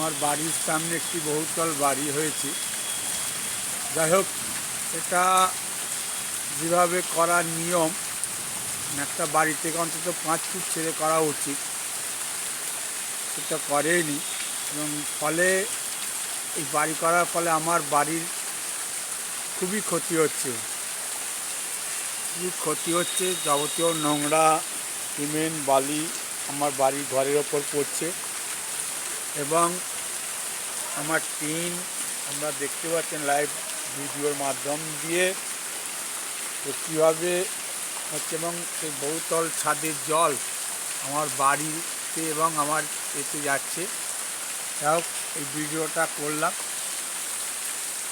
আমার বাড়ির সামনে একটি বহুতল বাড়ি হয়েছে। যাই হোক, এটা যেভাবে করার নিয়ম, একটা বাড়ি থেকে অন্তত 5 ফুট ছেড়ে করা উচিত, সেটা করেনি। এবং ফলে এই বাড়ি করার ফলে আমার বাড়ির খুবই ক্ষতি হচ্ছে। যাবতীয় নোংরা, সিমেন্ট, বালি আমার বাড়ির ঘরের ওপর পড়ছে। এবং আমার টিন আমরা দেখতে পাচ্ছেন লাইভ ভিডিওর মাধ্যম দিয়ে তো কীভাবে হচ্ছে। এবং সেই বহুতল ছাদের জল আমার বাড়িতে এবং আমার এতে যাচ্ছে। যাই হোক, এই ভিডিওটা করলাম।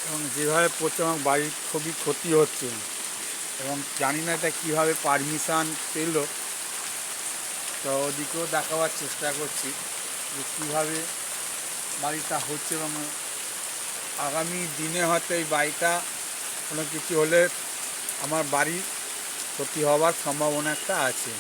এবং যেভাবে পড়ছে আমার বাড়ির খুবই ক্ষতি হচ্ছে। এবং জানি না এটা কীভাবে পারমিশন পেল, তো ওদিকেও দেখাবার চেষ্টা করছি যে কীভাবে বাড়িটা হচ্ছে। এবং আগামী দিনে হয়তো এই বাড়িটা কোনো কিছু হলে আমার বাড়ির ক্ষতি হওয়ার সম্ভাবনা একটা আছে।